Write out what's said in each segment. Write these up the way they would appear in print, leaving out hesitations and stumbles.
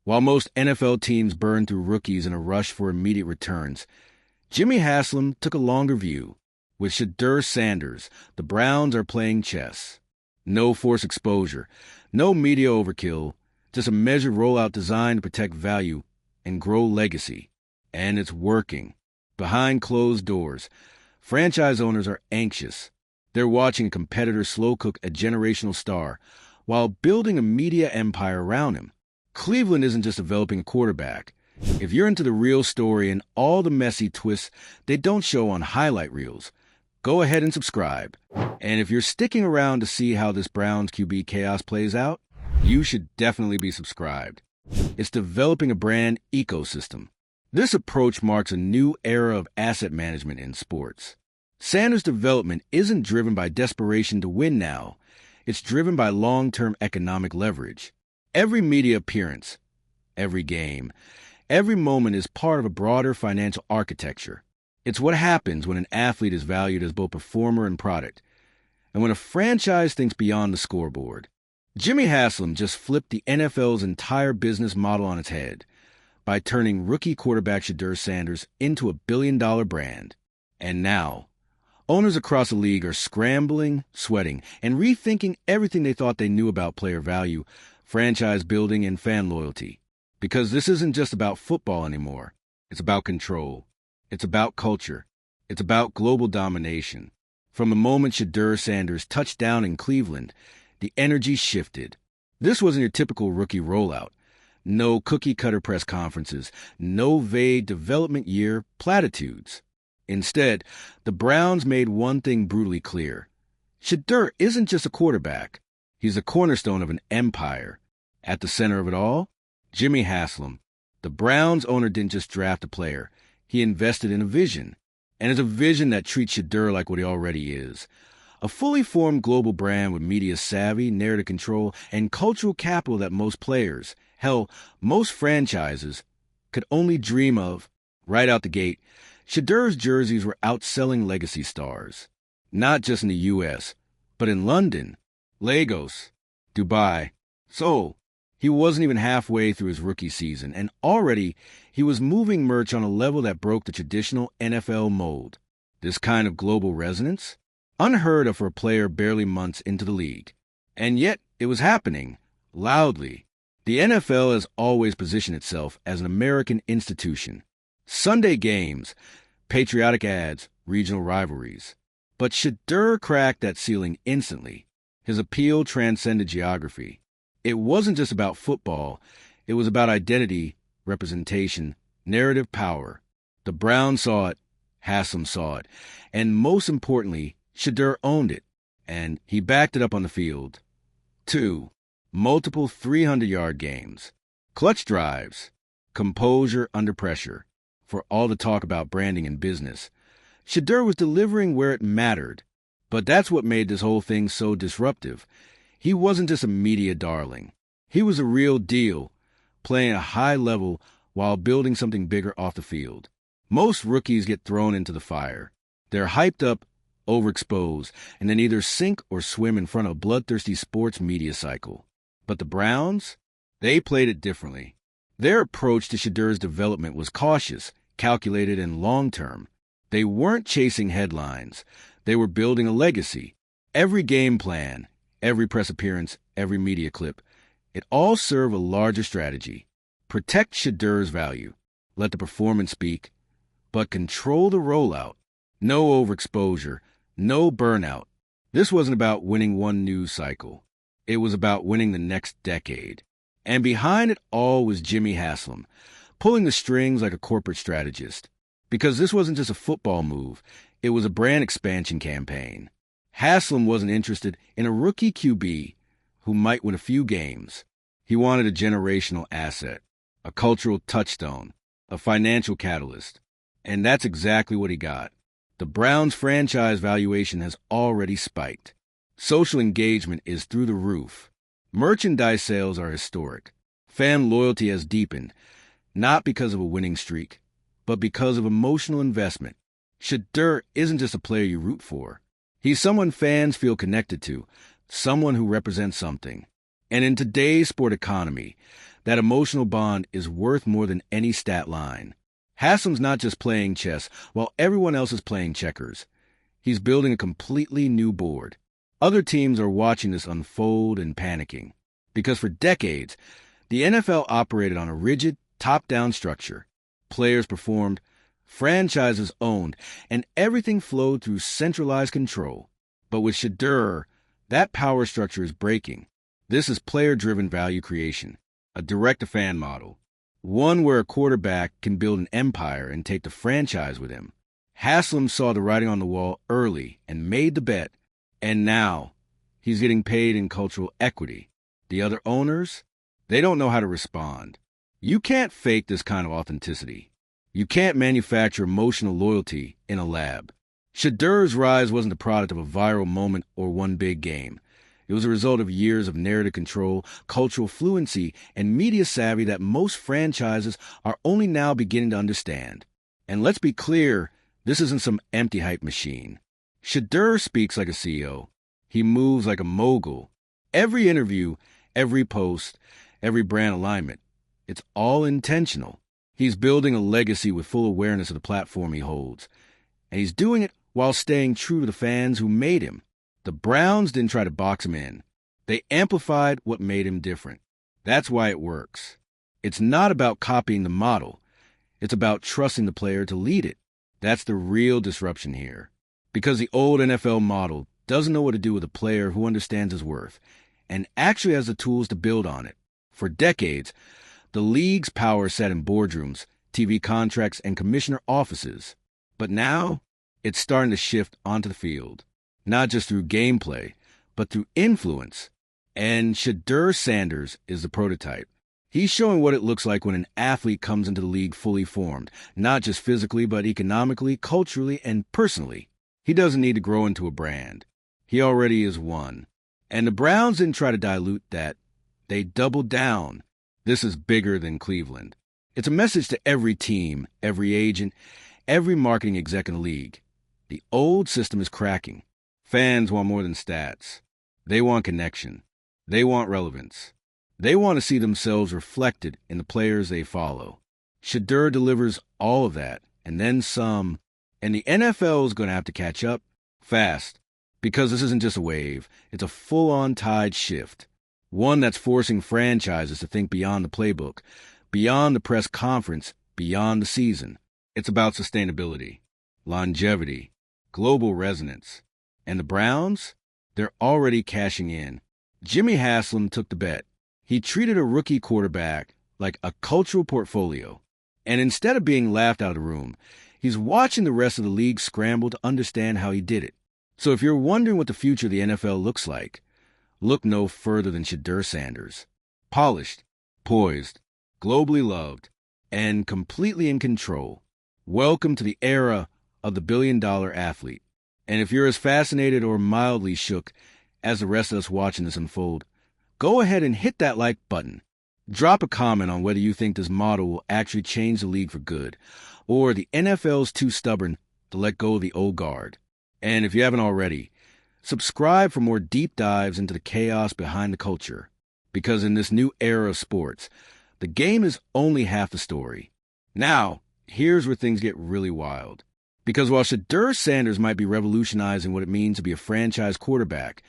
While most NFL teams burn through rookies in a rush for immediate returns, Jimmy Haslam took a longer view. With SHEDEUR Sanders, the Browns are playing chess. No forced exposure, no media overkill, just a measured rollout designed to protect value and grow legacy. And it's working. Behind closed doors, franchise owners are anxious. They're watching a competitor slow-cook a generational star while building a media empire around him. Cleveland isn't just developing a quarterback. If you're into the real story and all the messy twists they don't show on highlight reels, go ahead and subscribe. And if you're sticking around to see how this Browns QB chaos plays out, you should definitely be subscribed. It's developing a brand ecosystem. This approach marks a new era of asset management in sports. Sanders' development isn't driven by desperation to win now. It's driven by long-term economic leverage. Every media appearance, every game, every moment is part of a broader financial architecture. It's what happens when an athlete is valued as both performer and product, and when a franchise thinks beyond the scoreboard. Jimmy Haslam just flipped the NFL's entire business model on its head by turning rookie quarterback SHEDEUR Sanders into a billion-dollar brand. And now, owners across the league are scrambling, sweating, and rethinking everything they thought they knew about player value, franchise building, and fan loyalty. Because this isn't just about football anymore. It's about control. It's about culture. It's about global domination. From the moment SHEDEUR Sanders touched down in Cleveland, the energy shifted. This wasn't your typical rookie rollout. No cookie-cutter press conferences. No vague development year platitudes. Instead, the Browns made one thing brutally clear. SHEDEUR isn't just a quarterback. He's the cornerstone of an empire. At the center of it all, Jimmy Haslam. The Browns owner didn't just draft a player. He invested in a vision. And it's a vision that treats SHEDEUR like what he already is. A fully formed global brand with media savvy, narrative control, and cultural capital that most players, hell, most franchises, could only dream of. Right out the gate, SHEDEUR's jerseys were outselling legacy stars. Not just in the U.S., but in London, Lagos, Dubai, Seoul. He wasn't even halfway through his rookie season, and already he was moving merch on a level that broke the traditional NFL mold. This kind of global resonance? Unheard of for a player barely months into the league. And yet, it was happening, loudly. The NFL has always positioned itself as an American institution. Sunday games, patriotic ads, regional rivalries. But SHEDEUR cracked that ceiling instantly. His appeal transcended geography. It wasn't just about football. It was about identity, representation, narrative power. The Browns saw it, Haslam saw it, and most importantly, SHEDEUR owned it, and he backed it up on the field. 2. Multiple 300-yard games. Clutch drives. Composure under pressure. For all the talk about branding and business, SHEDEUR was delivering where it mattered. But that's what made this whole thing so disruptive. He wasn't just a media darling. He was a real deal, playing at a high level while building something bigger off the field. Most rookies get thrown into the fire. They're hyped up, overexposed, and then either sink or swim in front of a bloodthirsty sports media cycle. But the Browns? They played it differently. Their approach to SHEDEUR's development was cautious, calculated, and long-term. They weren't chasing headlines. They were building a legacy. Every game plan, every press appearance, every media clip, it all served a larger strategy. Protect SHEDEUR's value. Let the performance speak. But control the rollout. No overexposure. No burnout. This wasn't about winning one news cycle. It was about winning the next decade. And behind it all was Jimmy Haslam, pulling the strings like a corporate strategist. Because this wasn't just a football move. It was a brand expansion campaign. Haslam wasn't interested in a rookie QB who might win a few games. He wanted a generational asset, a cultural touchstone, a financial catalyst. And that's exactly what he got. The Browns' franchise valuation has already spiked. Social engagement is through the roof. Merchandise sales are historic. Fan loyalty has deepened, not because of a winning streak, but because of emotional investment. SHEDEUR isn't just a player you root for. He's someone fans feel connected to, someone who represents something. And in today's sport economy, That emotional bond is worth more than any stat line. Haslam's not just playing chess while everyone else is playing checkers. He's building a completely new board. Other teams are watching this unfold and panicking. Because for decades, the NFL operated on a rigid, top-down structure. Players performed, franchises owned, and everything flowed through centralized control. But with SHEDEUR, that power structure is breaking. This is player-driven value creation, a direct-to-fan model, one where a quarterback can build an empire and take the franchise with him. HASLAM saw the writing on the wall early and made the bet, and now he's getting paid in cultural equity. The other owners, they don't know how to respond. You can't fake this kind of authenticity. You can't manufacture emotional loyalty in a lab. SHEDEUR's rise wasn't the product of a viral moment or one big game. It was a result of years of narrative control, cultural fluency, and media savvy that most franchises are only now beginning to understand. And let's be clear, this isn't some empty hype machine. SHEDEUR speaks like a CEO. He moves like a mogul. Every interview, every post, every brand alignment, it's all intentional. He's building a legacy with full awareness of the platform he holds. And he's doing it while staying true to the fans who made him. The Browns didn't try to box him in. They amplified what made him different. That's why it works. It's not about copying the model. It's about trusting the player to lead it. That's the real disruption here. Because the old NFL model doesn't know what to do with a player who understands his worth and actually has the tools to build on it. For decades, the league's power sat in boardrooms, TV contracts, and commissioner offices. But now, it's starting to shift onto the field. Not just through gameplay, but through influence. And SHEDEUR Sanders is the prototype. He's showing what it looks like when an athlete comes into the league fully formed, not just physically, but economically, culturally, and personally. He doesn't need to grow into a brand. He already is one. And the Browns didn't try to dilute that. They doubled down. This is bigger than Cleveland. It's a message to every team, every agent, every marketing exec in the league. The old system is cracking. Fans want more than stats. They want connection. They want relevance. They want to see themselves reflected in the players they follow. SHEDEUR delivers all of that, and then some. And the NFL is going to have to catch up fast, because this isn't just a wave. It's a full-on tide shift. One that's forcing franchises to think beyond the playbook, beyond the press conference, beyond the season. It's about sustainability, longevity, global resonance. And the Browns? They're already cashing in. Jimmy Haslam took the bet. He treated a rookie quarterback like a cultural portfolio. And instead of being laughed out of the room, he's watching the rest of the league scramble to understand how he did it. So if you're wondering what the future of the NFL looks like, look no further than SHEDEUR Sanders. Polished, poised, globally loved, and completely in control. Welcome to the era of the billion-dollar athlete. And if you're as fascinated or mildly shook as the rest of us watching this unfold, go ahead and hit that like button. Drop a comment on whether you think this model will actually change the league for good, or the NFL's too stubborn to let go of the old guard. And if you haven't already, subscribe for more deep dives into the chaos behind the culture. Because in this new era of sports, the game is only half the story. Now, here's where things get really wild. Because while SHEDEUR Sanders might be revolutionizing what it means to be a franchise quarterback,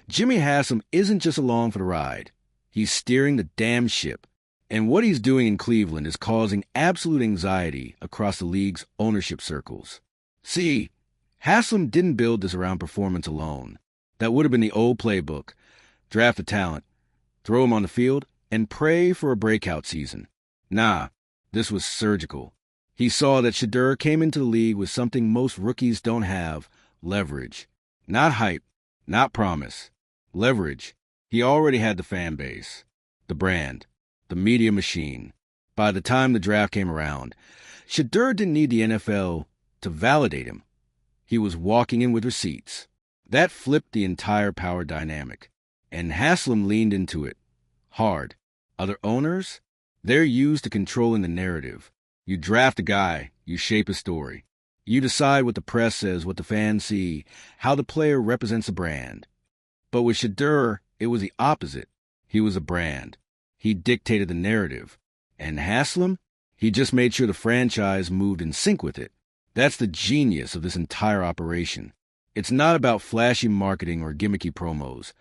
Jimmy Haslam isn't just along for the ride. He's steering the damn ship. And what he's doing in Cleveland is causing absolute anxiety across the league's ownership circles. See, Haslam didn't build this around performance alone. That would have been the old playbook. Draft a talent, throw him on the field, and pray for a breakout season. Nah, this was surgical. He saw that SHEDEUR came into the league with something most rookies don't have, leverage. Not hype, not promise. Leverage. He already had the fan base, the brand, the media machine. By the time the draft came around, SHEDEUR didn't need the NFL to validate him. He was walking in with receipts. That flipped the entire power dynamic. And Haslam leaned into it. Hard. Other owners? They're used to controlling the narrative. You draft a guy, you shape a story. You decide what the press says, what the fans see, how the player represents a brand. But with SHEDEUR, it was the opposite. He was a brand. He dictated the narrative. And HASLAM? He just made sure the franchise moved in sync with it. That's the genius of this entire operation. It's not about flashy marketing or gimmicky promos.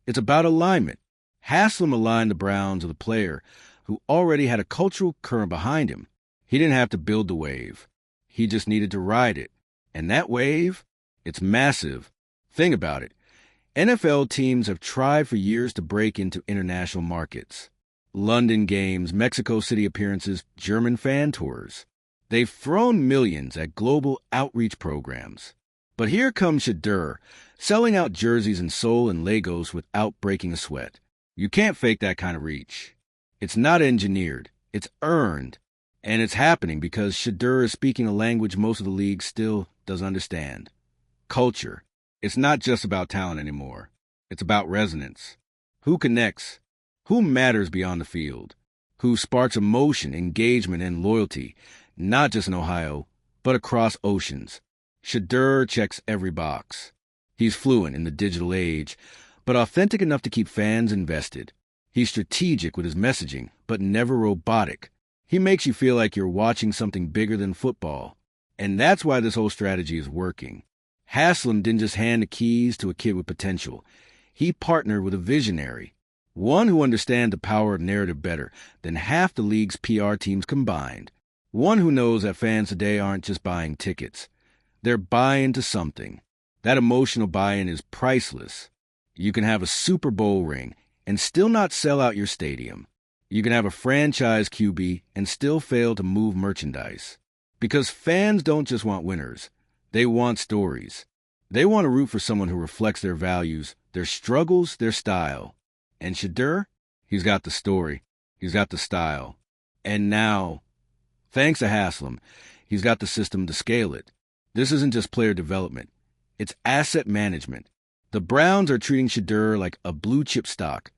It's about alignment. HASLAM aligned the Browns with a player who already had a cultural current behind him. He didn't have to build the wave. He just needed to ride it. And that wave, it's massive. Think about it. NFL teams have tried for years to break into international markets. London games, Mexico City appearances, German fan tours. They've thrown millions at global outreach programs. But here comes SHEDEUR, selling out jerseys in Seoul and Lagos without breaking a sweat. You can't fake that kind of reach. It's not engineered. It's earned. And it's happening because SHEDEUR is speaking a language most of the league still doesn't understand. Culture. It's not just about talent anymore. It's about resonance. Who connects? Who matters beyond the field? Who sparks emotion, engagement, and loyalty, not just in Ohio, but across oceans? SHEDEUR checks every box. He's fluent in the digital age, but authentic enough to keep fans invested. He's strategic with his messaging, but never robotic. He makes you feel like you're watching something bigger than football. And that's why this whole strategy is working. HASLAM didn't just hand the keys to a kid with potential. He partnered with a visionary, one who understands the power of narrative better than half the league's PR teams combined. One who knows that fans today aren't just buying tickets. They're buying to something. That emotional buy-in is priceless. You can have a Super Bowl ring and still not sell out your stadium. You can have a franchise QB and still fail to move merchandise. Because fans don't just want winners. They want stories. They want to root for someone who reflects their values, their struggles, their style. And SHEDEUR? He's got the story. He's got the style. And now, thanks to HASLAM, he's got the system to scale it. This isn't just player development. It's asset management. The Browns are treating SHEDEUR like a blue-chip stock,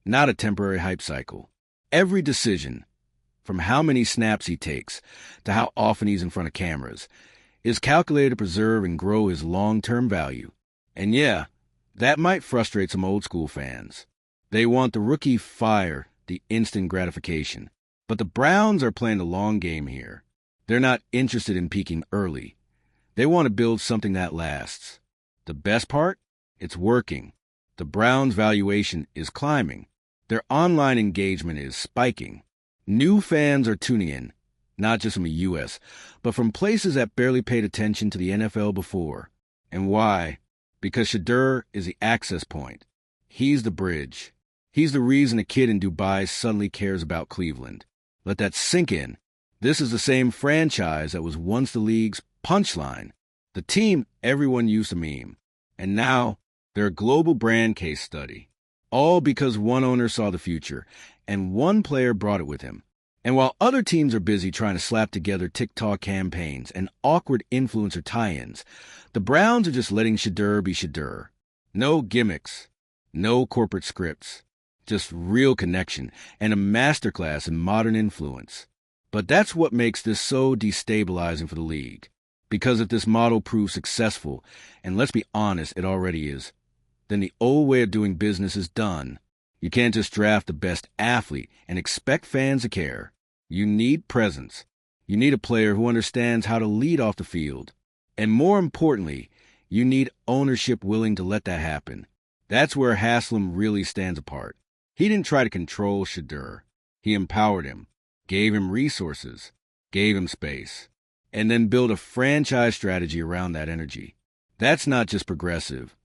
not a temporary hype cycle. Every decision, from how many snaps he takes to how often he's in front of cameras, is calculated to preserve and grow his long-term value. And yeah, that might frustrate some old-school fans. They want the rookie fire, the instant gratification. But the Browns are playing the long game here. They're not interested in peaking early. They want to build something that lasts. The best part? It's working. The Browns' valuation is climbing. Their online engagement is spiking. New fans are tuning in, not just from the U.S., but from places that barely paid attention to the NFL before. And why? Because SHEDEUR is the access point. He's the bridge. He's the reason a kid in Dubai suddenly cares about Cleveland. Let that sink in. This is the same franchise that was once the league's punchline, the team everyone used to meme. And now, they're a global brand case study. All because one owner saw the future, and one player brought it with him. And while other teams are busy trying to slap together TikTok campaigns and awkward influencer tie-ins, the Browns are just letting SHEDEUR be SHEDEUR. No gimmicks, no corporate scripts, just real connection and a masterclass in modern influence. But that's what makes this so destabilizing for the league. Because if this model proves successful, and let's be honest, it already is, then the old way of doing business is done. You can't just draft the best athlete and expect fans to care. You need presence. You need a player who understands how to lead off the field. And more importantly, you need ownership willing to let that happen. That's where HASLAM really stands apart. He didn't try to control SHEDEUR. He empowered him, gave him resources, gave him space, and then built a franchise strategy around that energy. That's not just progressive.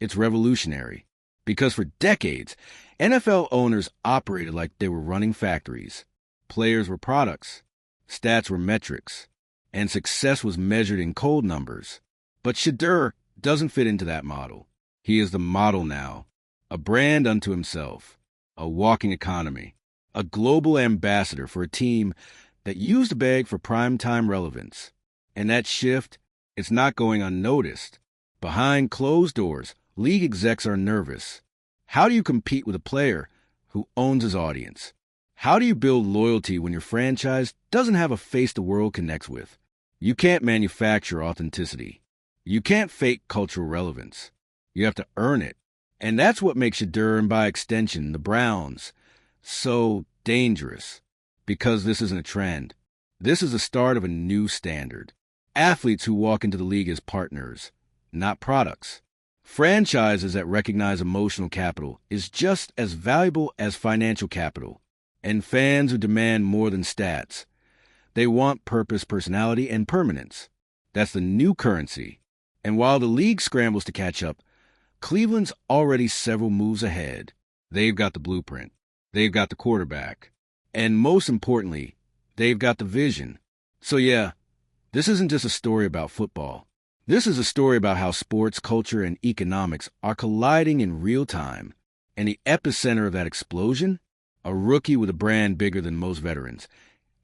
It's revolutionary. Because for decades, NFL owners operated like they were running factories. Players were products. Stats were metrics. And success was measured in cold numbers. But SHEDEUR doesn't fit into that model. He is the model now. A brand unto himself. A walking economy. A global ambassador for a team that used to beg for primetime relevance. And that shift, it's not going unnoticed. Behind closed doors, league execs are nervous. How do you compete with a player who owns his audience? How do you build loyalty when your franchise doesn't have a face the world connects with? You can't manufacture authenticity. You can't fake cultural relevance. You have to earn it. And that's what makes SHEDEUR, and by extension, the Browns, So dangerous. Because this isn't a trend. This is the start of a new standard. Athletes who walk into the league as partners, not products. Franchises that recognize emotional capital is just as valuable as financial capital. And fans who demand more than stats. They want purpose, personality, and permanence. That's the new currency. And while the league scrambles to catch up, Cleveland's already several moves ahead. They've got the blueprint. They've got the quarterback. And most importantly, they've got the vision. So yeah, this isn't just a story about football. This is a story about how sports, culture, and economics are colliding in real time. And the epicenter of that explosion? A rookie with a brand bigger than most veterans.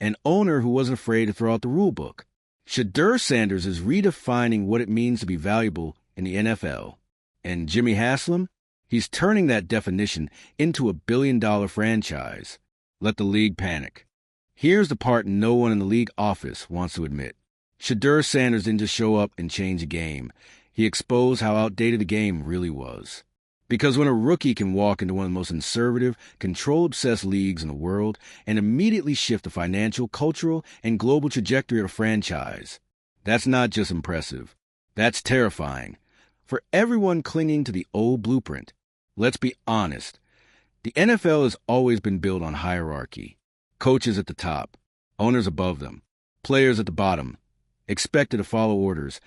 An owner who wasn't afraid to throw out the rule book. SHEDEUR Sanders is redefining what it means to be valuable in the NFL. And Jimmy HASLAM? He's turning that definition into a billion-dollar franchise. Let the league panic. Here's the part no one in the league office wants to admit. SHEDEUR Sanders didn't just show up and change the game. He exposed how outdated the game really was. Because when a rookie can walk into one of the most conservative, control-obsessed leagues in the world and immediately shift the financial, cultural, and global trajectory of a franchise, that's not just impressive. That's terrifying. For everyone clinging to the old blueprint, let's be honest. The NFL has always been built on hierarchy. Coaches at the top, owners above them, players at the bottom, expected to follow orders,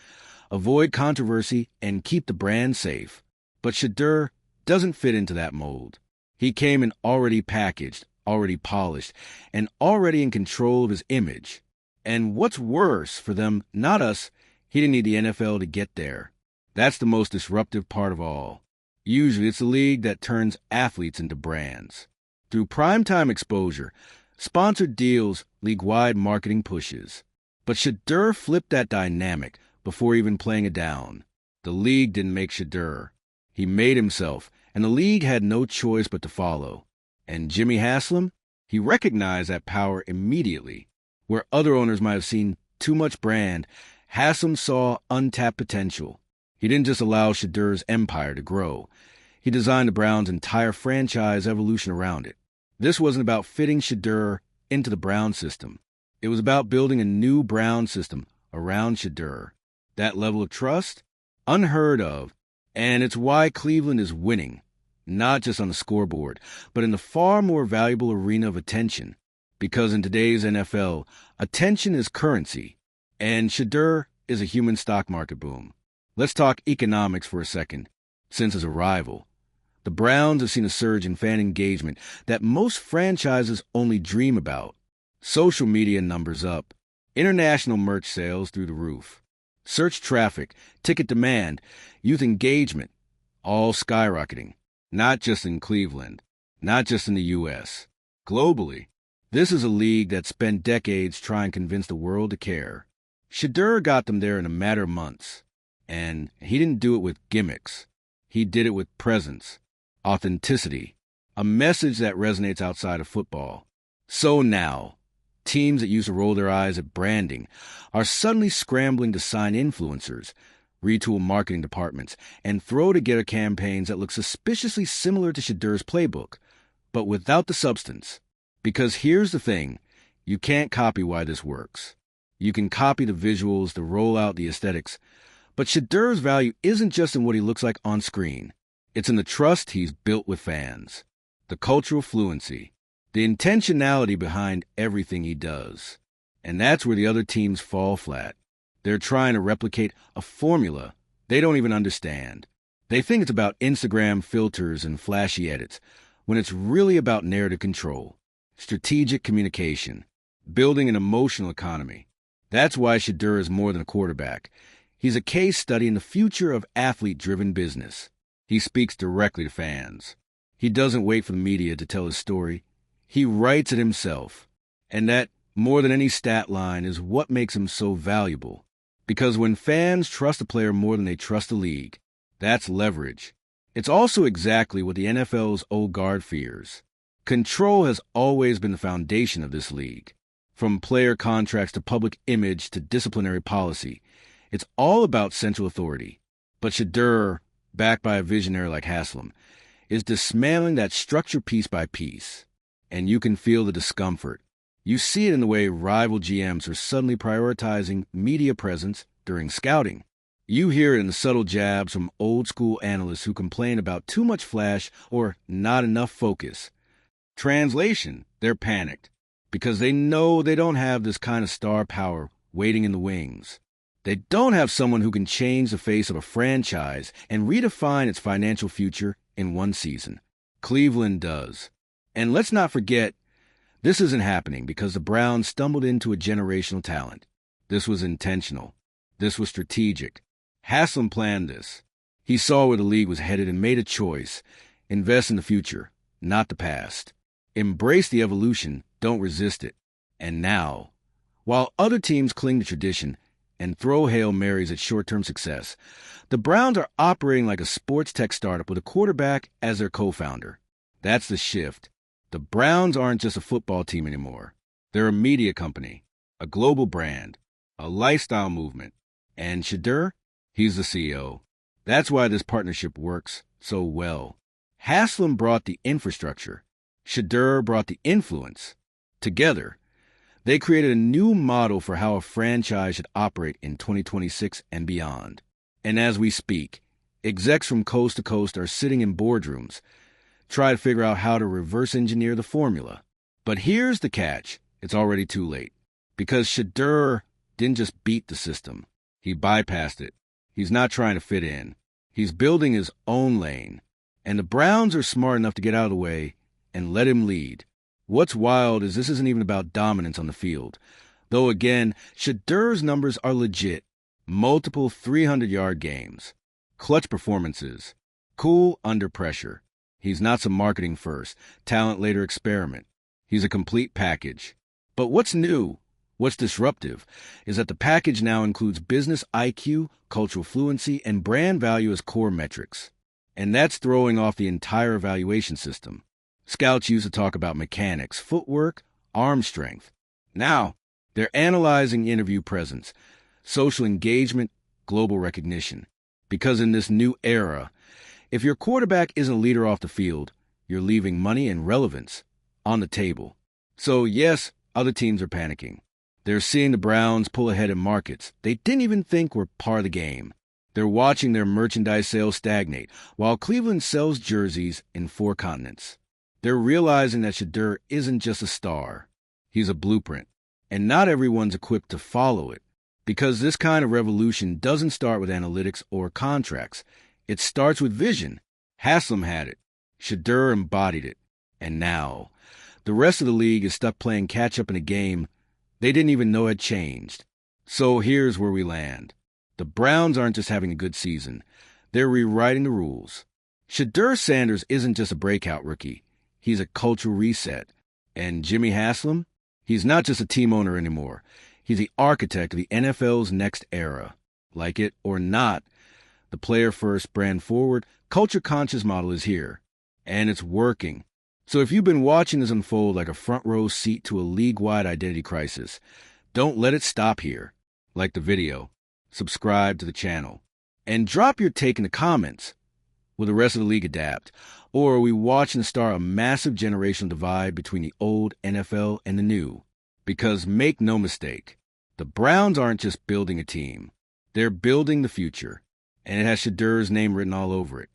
avoid controversy, and keep the brand safe. But SHEDEUR doesn't fit into that mold. He came in already packaged, already polished, and already in control of his image. And what's worse for them, not us, he didn't need the NFL to get there. That's the most disruptive part of all. Usually it's the league that turns athletes into brands. Through primetime exposure, sponsored deals, league-wide marketing pushes. But SHEDEUR flipped that dynamic before even playing it down. The league didn't make SHEDEUR. He made himself, and the league had no choice but to follow. And Jimmy HASLAM? He recognized that power immediately. Where other owners might have seen too much brand, HASLAM saw untapped potential. He didn't just allow SHEDEUR's empire to grow. He designed the Browns' entire franchise evolution around it. This wasn't about fitting SHEDEUR into the Brown system. It was about building a new Brown system around SHEDEUR. That level of trust? Unheard of. And it's why Cleveland is winning, not just on the scoreboard, but in the far more valuable arena of attention. Because in today's NFL, attention is currency, and SHEDEUR is a human stock market boom. Let's talk economics for a second. Since his arrival, the Browns have seen a surge in fan engagement that most franchises only dream about. Social media numbers up, international merch sales through the roof, search traffic, ticket demand, youth engagement, all skyrocketing. Not just in Cleveland, not just in the U.S. Globally, this is a league that spent decades trying to convince the world to care. SHEDEUR got them there in a matter of months. And he didn't do it with gimmicks. He did it with presence, authenticity, a message that resonates outside of football. So now, teams that used to roll their eyes at branding are suddenly scrambling to sign influencers, retool marketing departments, and throw together campaigns that look suspiciously similar to SHEDEUR's playbook, but without the substance. Because here's the thing, you can't copy why this works. You can copy the visuals, the rollout, the aesthetics, but SHEDEUR's value isn't just in what he looks like on screen. It's in the trust he's built with fans, the cultural fluency, the intentionality behind everything he does. And that's where the other teams fall flat. They're trying to replicate a formula they don't even understand. They think it's about Instagram filters and flashy edits, when it's really about narrative control, strategic communication, building an emotional economy. That's why SHEDEUR is more than a quarterback. He's a case study in the future of athlete-driven business. He speaks directly to fans. He doesn't wait for the media to tell his story. He writes it himself. And that, more than any stat line, is what makes him so valuable. Because when fans trust a player more than they trust the league, that's leverage. It's also exactly what the NFL's old guard fears. Control has always been the foundation of this league. From player contracts to public image to disciplinary policy, it's all about central authority. But SHEDEUR, backed by a visionary like HASLAM, is dismantling that structure piece by piece. And you can feel the discomfort. You see it in the way rival GMs are suddenly prioritizing media presence during scouting. You hear it in the subtle jabs from old-school analysts who complain about too much flash or not enough focus. Translation, they're panicked because they know they don't have this kind of star power waiting in the wings. They don't have someone who can change the face of a franchise and redefine its financial future in one season. Cleveland does. And let's not forget, this isn't happening because the Browns stumbled into a generational talent. This was intentional. This was strategic. HASLAM planned this. He saw where the league was headed and made a choice. Invest in the future, not the past. Embrace the evolution, don't resist it. And now, while other teams cling to tradition and throw Hail Marys at short-term success, the Browns are operating like a sports tech startup with a quarterback as their co-founder. That's the shift. The Browns aren't just a football team anymore. They're a media company, a global brand, a lifestyle movement. And SHEDEUR, he's the CEO. That's why this partnership works so well. HASLAM brought the infrastructure. SHEDEUR brought the influence. Together, they created a new model for how a franchise should operate in 2026 and beyond. And as we speak, execs from coast to coast are sitting in boardrooms, try to figure out how to reverse engineer the formula. But here's the catch. It's already too late. Because SHEDEUR didn't just beat the system. He bypassed it. He's not trying to fit in. He's building his own lane. And the Browns are smart enough to get out of the way and let him lead. What's wild is this isn't even about dominance on the field. Though again, SHEDEUR's numbers are legit. Multiple 300-yard games. Clutch performances. Cool under pressure. He's not some marketing first, talent later experiment. He's a complete package. But what's new, what's disruptive, is that the package now includes business IQ, cultural fluency, and brand value as core metrics. And that's throwing off the entire evaluation system. Scouts used to talk about mechanics, footwork, arm strength. Now, they're analyzing interview presence, social engagement, global recognition. Because in this new era, if your quarterback isn't a leader off the field, you're leaving money and relevance on the table. So yes, other teams are panicking. They're seeing the Browns pull ahead in markets they didn't even think were part of the game. They're watching their merchandise sales stagnate, while Cleveland sells jerseys in 4 continents. They're realizing that SHEDEUR isn't just a star. He's a blueprint. And not everyone's equipped to follow it. Because this kind of revolution doesn't start with analytics or contracts. It starts with vision. HASLAM had it. SHEDEUR embodied it. And now, the rest of the league is stuck playing catch-up in a game they didn't even know had changed. So here's where we land. The Browns aren't just having a good season. They're rewriting the rules. SHEDEUR Sanders isn't just a breakout rookie. He's a cultural reset. And Jimmy HASLAM? He's not just a team owner anymore. He's the architect of the NFL's next era. Like it or not, the player-first, brand-forward, culture-conscious model is here. And it's working. So if you've been watching this unfold like a front-row seat to a league-wide identity crisis, don't let it stop here. Like the video, subscribe to the channel, and drop your take in the comments. Will the rest of the league adapt? Or are we watching the start a massive generational divide between the old NFL and the new? Because make no mistake, the Browns aren't just building a team. They're building the future. And it has SHEDEUR's name written all over it.